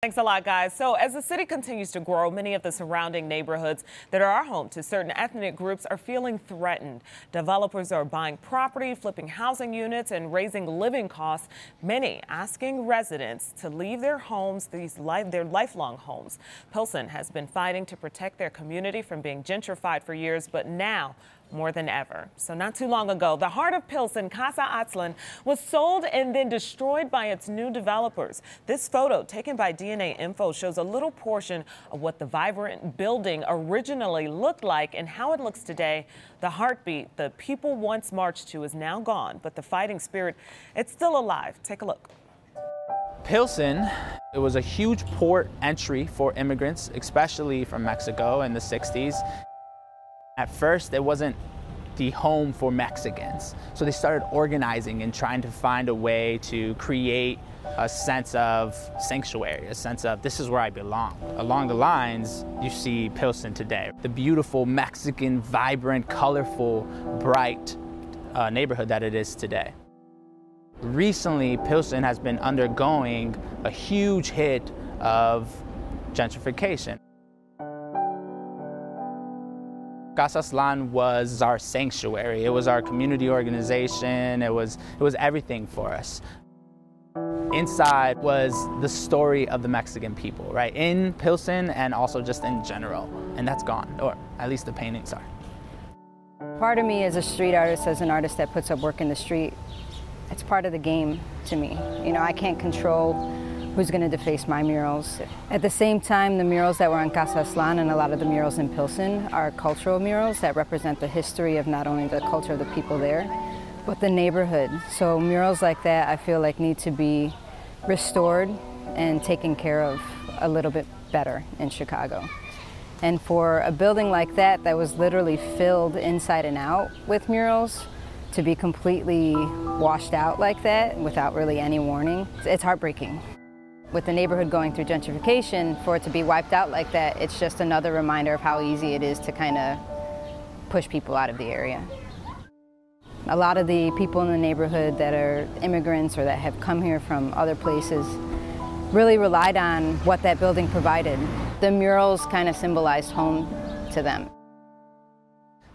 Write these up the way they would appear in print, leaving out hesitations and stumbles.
Thanks a lot, guys. So as the city continues to grow, many of the surrounding neighborhoods that are home to certain ethnic groups are feeling threatened. Developers are buying property, flipping housing units, and raising living costs, many asking residents to leave their homes, their lifelong homes. Pilsen has been fighting to protect their community from being gentrified for years, but now more than ever. So not too long ago, the heart of Pilsen, Casa Atzlan, was sold and then destroyed by its new developers. This photo taken by DNA Info shows a little portion of what the vibrant building originally looked like and how it looks today. The heartbeat the people once marched to is now gone, but the fighting spirit, it's still alive. Take a look. Pilsen, it was a huge port entry for immigrants, especially from Mexico in the 60s. At first, it wasn't the home for Mexicans. So they started organizing and trying to find a way to create a sense of sanctuary, a sense of this is where I belong. Along the lines, you see Pilsen today. The beautiful Mexican, vibrant, colorful, bright neighborhood that it is today. Recently, Pilsen has been undergoing a huge hit of gentrification. Casa Atzlan was our sanctuary. It was our community organization. It was everything for us. Inside was the story of the Mexican people, right? In Pilsen and also just in general. And that's gone, or at least the paintings are. Part of me as a street artist, as an artist that puts up work in the street, it's part of the game to me. You know, I can't control who's going to deface my murals. At the same time, the murals that were on Casa Atzlan and a lot of the murals in Pilsen are cultural murals that represent the history of not only the culture of the people there, but the neighborhood. So murals like that, I feel like need to be restored and taken care of a little bit better in Chicago. And for a building like that, that was literally filled inside and out with murals, to be completely washed out like that without really any warning, it's heartbreaking. With the neighborhood going through gentrification, for it to be wiped out like that, it's just another reminder of how easy it is to kind of push people out of the area. A lot of the people in the neighborhood that are immigrants or that have come here from other places really relied on what that building provided. The murals kind of symbolized home to them.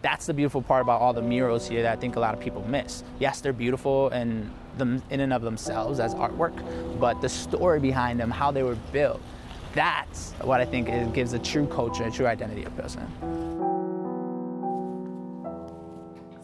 That's the beautiful part about all the murals here that I think a lot of people miss. Yes, they're beautiful in and of themselves as artwork, but the story behind them, how they were built, that's what I think gives a true culture, a true identity of Pilsen.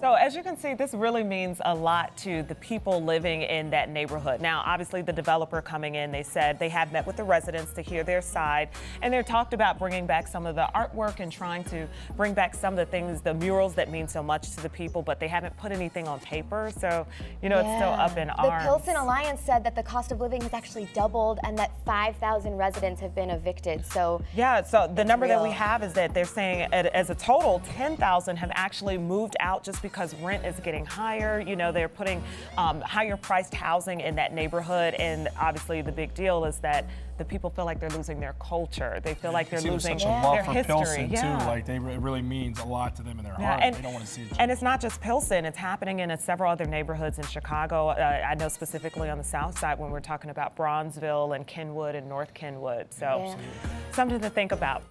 So as you can see, this really means a lot to the people living in that neighborhood. Now, obviously, the developer coming in, they said they have met with the residents to hear their side, and they talked about bringing back some of the artwork and trying to bring back some of the things, the murals that mean so much to the people, but they haven't put anything on paper. So, you know, It's still up in arms. The Pilsen Alliance said that the cost of living has actually doubled and that 5,000 residents have been evicted. So yeah, so the number real. that we have is that they're saying as a total, 10,000 have actually moved out just because rent is getting higher. You know, they're putting higher priced housing in that neighborhood, and obviously the big deal is that the people feel like they're losing their culture. They feel like they're losing their history. Pilsen too. Like it really means a lot to them in their heart. And they don't want to see it. And it's not just Pilsen. It's happening in several other neighborhoods in Chicago. I know specifically on the south side when we're talking about Bronzeville and Kenwood and North Kenwood. So something to think about.